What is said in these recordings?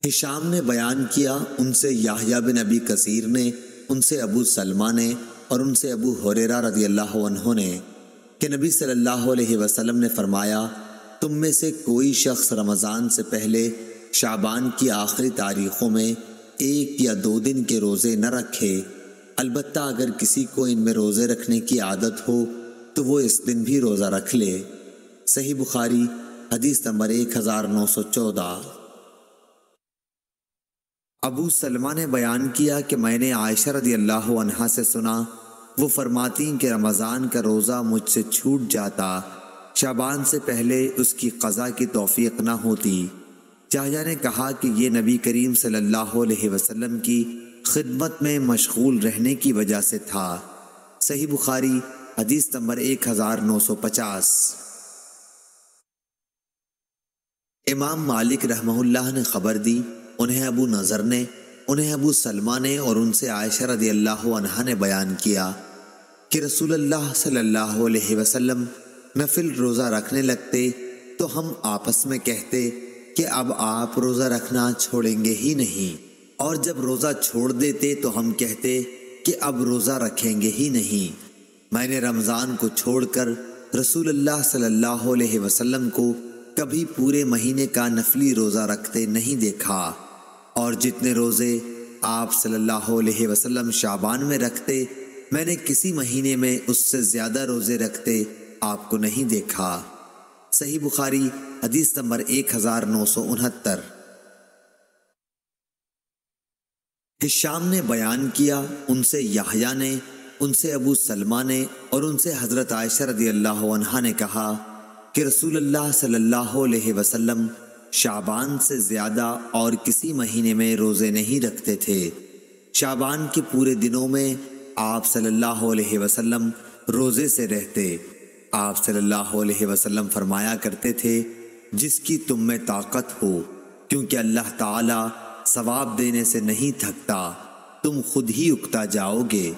ہشام نے بیان کیا، ان سے یحییٰ بن ابی کثیر نے، ان سے ابو سلمہ نے اور ان سے ابو ہریرہ رضی اللہ عنہ نے کہ نبی صلی اللہ علیہ وسلم نے فرمایا، تم میں سے کوئی شخص رمضان سے پہلے شعبان کی آخری تاریخوں میں 1 یا 2 دن کے روزے نہ رکھے، البتہ اگر کسی کو ان میں روزے رکھنے کی عادت ہو تو وہ اس دن بھی روزہ رکھ لے۔ صحیح بخاری حدیث نمبر 1914۔ ابو سلمہ نے بیان کیا کہ میں نے عائشہ رضی اللہ عنہا سے سنا، وہ فرماتی کہ رمضان کا روزہ مجھ سے چھوٹ جاتا، شعبان سے پہلے اس کی قضا کی توفیق نہ ہوتی۔ یحییٰ نے کہا کہ یہ نبی کریم صلی اللہ علیہ وسلم کی خدمت میں مشغول رہنے کی وجہ سے تھا۔ صحیح بخاری حدیث نمبر 1950۔ امام مالک رحمہ اللہ نے خبر دی، انہیں ابو نضر نے، انہیں ابو سلمہ نے اور ان سے عائشہ رضی اللہ عنہا نے بیان کیا کہ رسول اللہ صلی اللہ علیہ وسلم نفل روزہ رکھنے لگتے تو ہم آپس میں کہتے کہ اب آپ روزہ رکھنا چھوڑیں گے ہی نہیں، اور جب روزہ چھوڑ دیتے تو ہم کہتے کہ اب روزہ رکھیں گے ہی نہیں۔ میں نے رمضان کو چھوڑ کر رسول اللہ صلی اللہ علیہ وسلم کو کبھی پورے مہینے کا نفلی روزہ رکھتے نہیں دیکھا، اور جتنے روزے آپ صلی اللہ علیہ وسلم شعبان میں رکھتے، میں نے کسی مہینے میں اس سے زیادہ روزے رکھتے آپ کو نہیں دیکھا۔ صحیح بخاری حدیث نمبر 1969۔ ہشام نے بیان کیا، ان سے یحییٰ نے، ان سے ابو سلمہ نے اور ان سے حضرت عائشہ رضی اللہ عنہا نے کہا کہ رسول اللہ صلی اللہ علیہ وسلم شعبان سے زیادہ اور کسی مہینے میں روزے نہیں رکھتے تھے۔ شعبان کے پورے دنوں میں آپ صلی اللہ علیہ وسلم روزے سے رہتے۔ آپ صلی اللہ علیہ وسلم فرمایا کرتے تھے، جس کی تم میں طاقت ہو، کیونکہ اللہ تعالی ثواب دینے سے نہیں تھکتا، تم خود ہی اکتا جاؤ گے۔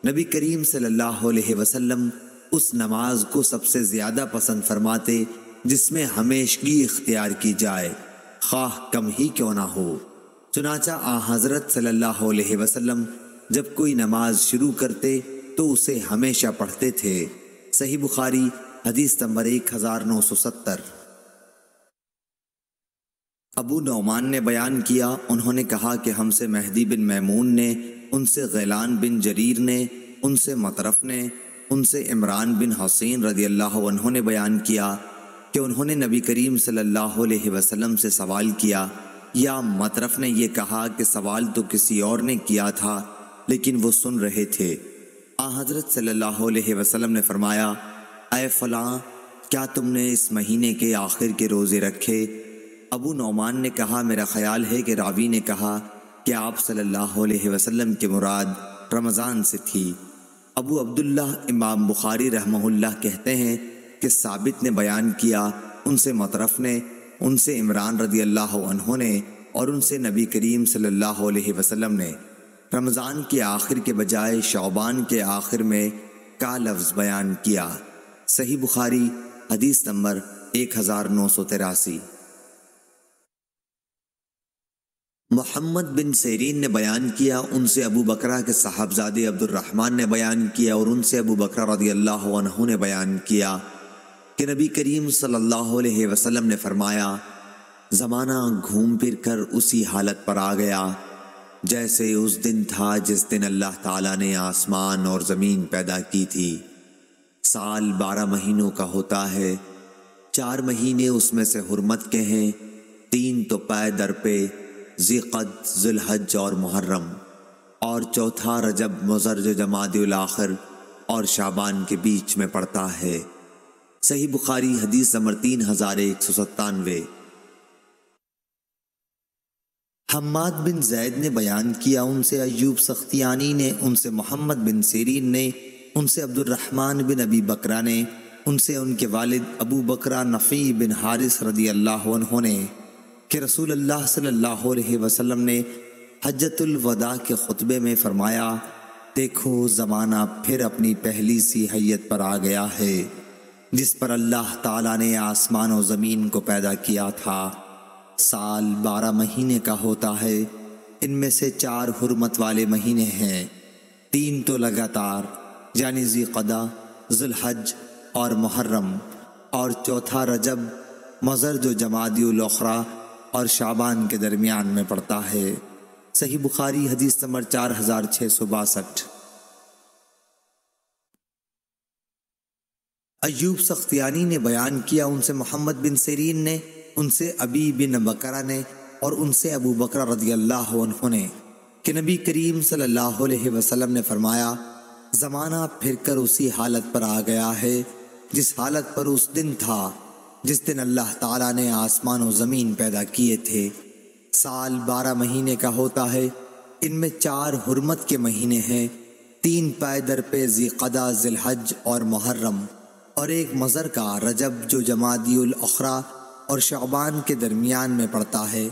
نبی کریم صلی اللہ علیہ وسلم اس نماز کو سب سے زیادہ پسند فرماتے جس میں ہمیشگی اختیار کی جائے، خواہ کم ہی کیوں نہ ہو۔ چنانچہ حضرت صلی اللہ علیہ وسلم جب کوئی نماز شروع کرتے تو اسے ہمیشہ پڑھتے تھے۔ صحیح بخاری حدیث نمبر 1970۔ ابو نعمان نے بیان کیا، انہوں نے کہا کہ ہم سے مہدی بن میمون نے، ان سے غیلان بن جریر نے، ان سے مطرف نے، ان سے عمران بن حسین رضی اللہ عنہ نے بیان کیا کہ انہوں نے نبی کریم صلی اللہ علیہ وسلم سے سوال کیا، یا مطرف نے یہ کہا کہ سوال تو کسی اور نے کیا تھا لیکن وہ سن رہے تھے۔ حضرت صلی اللہ علیہ وسلم نے فرمایا، اے فلاں، کیا تم نے اس مہینے کے آخر کے روزے رکھے؟ ابو نعمان نے کہا، میرا خیال ہے کہ راوی نے کہا کہ آپ صلی اللہ علیہ وسلم کی مراد رمضان سے تھی۔ ابو عبداللہ امام بخاری رحمہ اللہ کہتے ہیں کہ ثابت نے بیان کیا، ان سے مطرف نے، ان سے عمران رضی اللہ عنہ نے اور ان سے نبی کریم صلی اللہ علیہ وسلم نے رمضان کے آخر کے بجائے شعبان کے آخر میں کا لفظ بیان کیا۔ صحیح بخاری حدیث نمبر 1983۔ محمد بن سیرین نے بیان کیا، ان سے ابو بکرہ کے صاحبزادے عبد الرحمن نے بیان کیا اور ان سے ابو بکرہ رضی اللہ عنہ نے بیان کیا کہ نبی کریم صلی اللہ علیہ وسلم نے فرمایا، زمانہ گھوم پھر کر اسی حالت پر آ گیا جیسے اس دن تھا جس دن اللہ تعالیٰ نے آسمان اور زمین پیدا کی تھی۔ سال 12 مہینوں کا ہوتا ہے، 4 مہینے اس میں سے حرمت کے ہیں، 3 تو پے در پہ، ذیقعد، ذوالحج اور محرم، اور چوتھا رجب، مضر جو جمادی الاخر اور شعبان کے بیچ میں پڑتا ہے۔ صحیح بخاری حدیث نمبر 3197۔ حماد بن زید نے بیان کیا، ان سے ایوب سختیانی نے، ان سے محمد بن سیرین نے، ان سے عبد الرحمن بن ابی بکرہ نے، ان سے ان کے والد ابو بکرہ نفی بن حارث رضی اللہ عنہ نے کہ رسول اللہ صلی اللہ علیہ وسلم نے حجۃ الوداع کے خطبے میں فرمایا، دیکھو زمانہ پھر اپنی پہلی سی حیت پر آ گیا ہے جس پر اللہ تعالیٰ نے آسمان و زمین کو پیدا کیا تھا، سال 12 مہینے کا ہوتا ہے، ان میں سے 4 حرمت والے مہینے ہیں، 3 تو لگاتار یعنی ذی قعدہ، ذی الحج اور محرم، اور چوتھا رجب مضر جو جمادی الاخری اور شعبان کے درمیان میں پڑتا ہے۔ صحیح بخاری حدیث نمبر 4662۔ ایوب سختیانی نے بیان کیا، ان سے محمد بن سیرین نے، ان سے ابی بن بکرہ نے، اور ان سے ابو بکرہ رضی اللہ عنہ نے کہ نبی کریم صلی اللہ علیہ وسلم نے فرمایا، زمانہ پھر کر اسی حالت پر آ گیا ہے جس حالت پر اس دن تھا جس دن اللہ تعالیٰ نے آسمان و زمین پیدا کیے تھے۔ سال 12 مہینے کا ہوتا ہے، ان میں 4 حرمت کے مہینے ہیں، 3 پے در پہ ذی قعدہ، ذی الحج اور محرم، اور 1 مضر کا رجب جو جمادی الاخری اور شعبان کے درمیان میں پڑتا ہے۔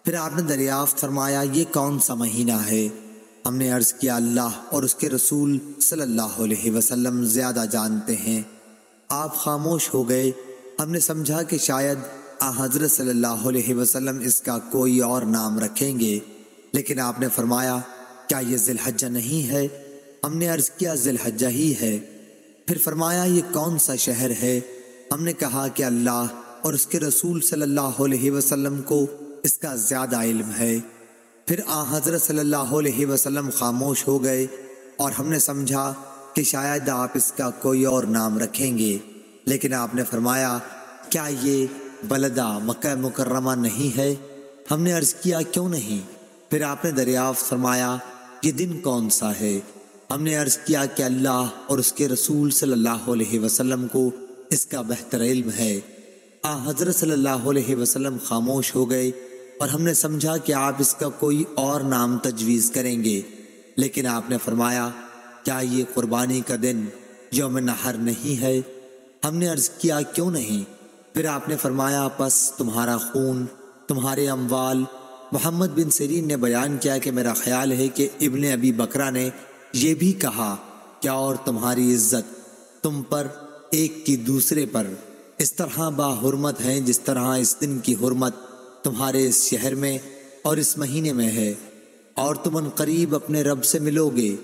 پھر آپ نے دریافت فرمایا، یہ کون سا مہینہ ہے؟ ہم نے عرض کیا، اللہ اور اس کے رسول صلی اللہ علیہ وسلم زیادہ جانتے ہیں۔ آپ خاموش ہو گئے۔ ہم نے سمجھا کہ شاید حضرت صلی اللہ علیہ وسلم اس کا کوئی اور نام رکھیں گے، لیکن آپ نے فرمایا، کیا یہ ذی الحجہ نہیں ہے؟ ہم نے عرض کیا، ذی الحجہ ہی ہے۔ پھر فرمایا، یہ کون سا شہر ہے؟ ہم نے کہا کہ اللہ اور اس کے رسول صلی اللہ علیہ وسلم کو اس کا زیادہ علم ہے۔ پھر حضرت صلی اللہ علیہ وسلم خاموش ہو گئے، اور ہم نے سمجھا کہ شاید آپ اس کا کوئی اور نام رکھیں گے، لیکن آپ نے فرمایا، کیا یہ بلدہ مکہ مکرمہ نہیں ہے؟ ہم نے عرض کیا، کیوں نہیں؟ پھر آپ نے دریافت فرمایا، یہ دن کون سا ہے؟ ہم نے عرض کیا کہ اللہ اور اس کے رسول صلی اللہ علیہ وسلم کو اس کا بہتر علم ہے۔ حضرت صلی اللہ علیہ وسلم خاموش ہو گئے، اور ہم نے سمجھا کہ آپ اس کا کوئی اور نام تجویز کریں گے، لیکن آپ نے فرمایا، کیا یہ قربانی کا دن یوم نحر نہیں ہے؟ ہم نے عرض کیا، کیوں نہیں؟ پھر آپ نے فرمایا، پس تمہارا خون، تمہارے اموال۔ محمد بن سیرین نے بیان کیا کہ میرا خیال ہے کہ ابن ابی بکرہ نے یہ بھی کہا، کیا اور تمہاری عزت تم پر ایک کی دوسرے پر اس طرح با حرمت ہیں جس طرح اس دن کی حرمت تمہارے اس شہر میں اور اس مہینے میں ہے، اور تم ان قریب اپنے رب سے ملو گے،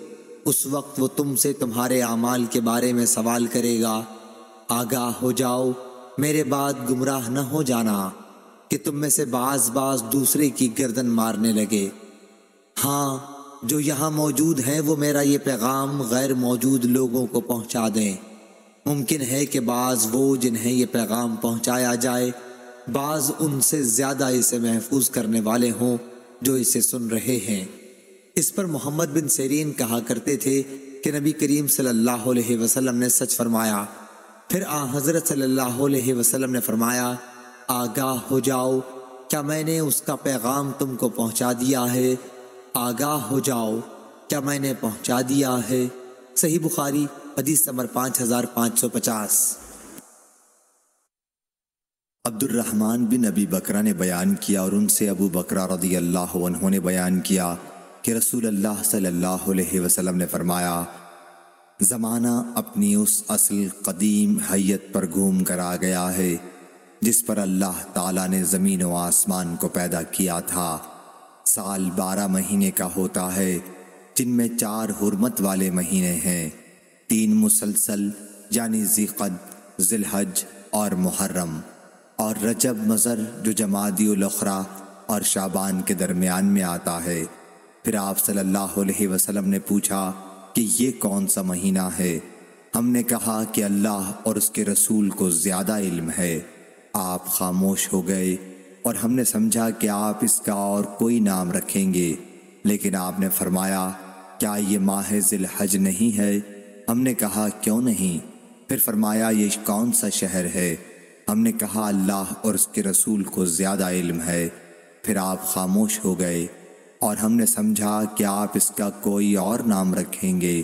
اس وقت وہ تم سے تمہارے اعمال کے بارے میں سوال کرے گا۔ آگاہ ہو جاؤ، میرے بعد گمراہ نہ ہو جانا کہ تم میں سے بعض دوسرے کی گردن مارنے لگے۔ ہاں، جو یہاں موجود ہیں وہ میرا یہ پیغام غیر موجود لوگوں کو پہنچا دیں۔ ممکن ہے کہ بعض وہ جنہیں یہ پیغام پہنچایا جائے، بعض ان سے زیادہ اسے محفوظ کرنے والے ہوں جو اسے سن رہے ہیں۔ اس پر محمد بن سیرین کہا کرتے تھے کہ نبی کریم صلی اللہ علیہ وسلم نے سچ فرمایا۔ پھر حضرت صلی اللہ علیہ وسلم نے فرمایا، آگاہ ہو جاؤ، کیا میں نے اس کا پیغام تم کو پہنچا دیا ہے؟ آگاہ ہو جاؤ، کیا میں نے پہنچا دیا ہے؟ صحیح بخاری حدیث نمبر 5550۔ عبد الرحمن بن ابی بکرہ نے بیان کیا، اور ان سے ابو بکرہ رضی اللہ عنہ نے بیان کیا کہ رسول اللہ صلی اللہ علیہ وسلم نے فرمایا، زمانہ اپنی اس اصل قدیم حیت پر گھوم کر آ گیا ہے جس پر اللہ تعالیٰ نے زمین و آسمان کو پیدا کیا تھا۔ سال 12 مہینے کا ہوتا ہے، جن میں 4 حرمت والے مہینے ہیں، 3 مسلسل یعنی ذی قعدہ، ذی الحج اور محرم، اور رجب مضر جو جمادی الاخری اور شعبان کے درمیان میں آتا ہے۔ پھر آپ صلی اللہ علیہ وسلم نے پوچھا کہ یہ کون سا مہینہ ہے؟ ہم نے کہا کہ اللہ اور اس کے رسول کو زیادہ علم ہے۔ آپ خاموش ہو گئے، اور ہم نے سمجھا کہ آپ اس کا اور کوئی نام رکھیں گے، لیکن آپ نے فرمایا، کیا یہ ماہ ذی الحج نہیں ہے؟ ہم نے کہا، کیوں نہیں؟ پھر فرمایا، یہ کون سا شہر ہے؟ ہم نے کہا، اللہ اور اس کے رسول کو زیادہ علم ہے۔ پھر آپ خاموش ہو گئے، اور ہم نے سمجھا کہ آپ اس کا کوئی اور نام رکھیں گے،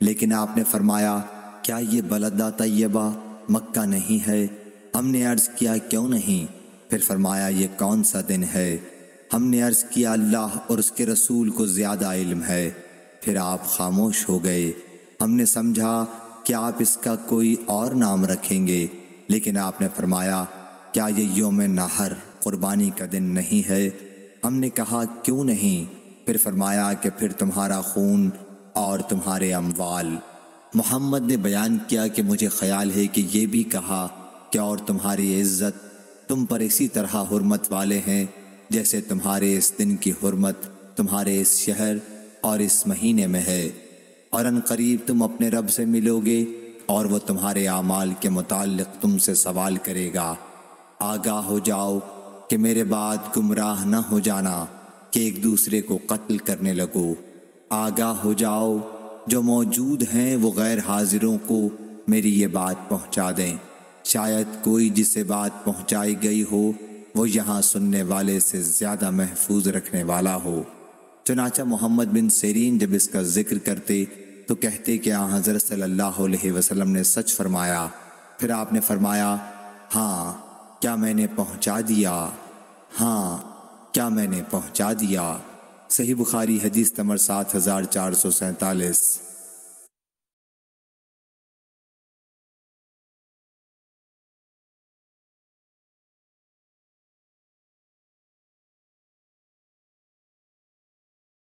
لیکن آپ نے فرمایا، کیا یہ بلدہ طیبہ مکہ نہیں ہے؟ ہم نے عرض کیا، کیوں نہیں؟ پھر فرمایا، یہ کون سا دن ہے؟ ہم نے عرض کیا، اللہ اور اس کے رسول کو زیادہ علم ہے۔ پھر آپ خاموش ہو گئے۔ ہم نے سمجھا کہ آپ اس کا کوئی اور نام رکھیں گے، لیکن آپ نے فرمایا، کیا یہ یوم نحر قربانی کا دن نہیں ہے؟ ہم نے کہا کیوں نہیں؟ پھر فرمایا کہ پھر تمہارا خون اور تمہارے اموال۔ محمد نے بیان کیا کہ مجھے خیال ہے کہ یہ بھی کہا کہ اور تمہاری عزت تم پر اسی طرح حرمت والے ہیں جیسے تمہارے اس دن کی حرمت تمہارے اس شہر اور اس مہینے میں ہے، اور ان قریب تم اپنے رب سے ملو گے اور وہ تمہارے اعمال کے متعلق تم سے سوال کرے گا۔ آگاہ ہو جاؤ کہ میرے بعد گمراہ نہ ہو جانا کہ ایک دوسرے کو قتل کرنے لگو۔ آگاہ ہو جاؤ جو موجود ہیں وہ غیر حاضروں کو میری یہ بات پہنچا دیں، شاید کوئی جسے بات پہنچائی گئی ہو وہ یہاں سننے والے سے زیادہ محفوظ رکھنے والا ہو۔ چنانچہ محمد بن سیرین جب اس کا ذکر کرتے تو کہتے کہ حضرت صلی اللہ علیہ وسلم نے سچ فرمایا۔ پھر آپ نے فرمایا، ہاں کیا میں نے پہنچا دیا؟ ہاں کیا میں نے پہنچا دیا؟ صحیح بخاری حدیث نمبر 7447۔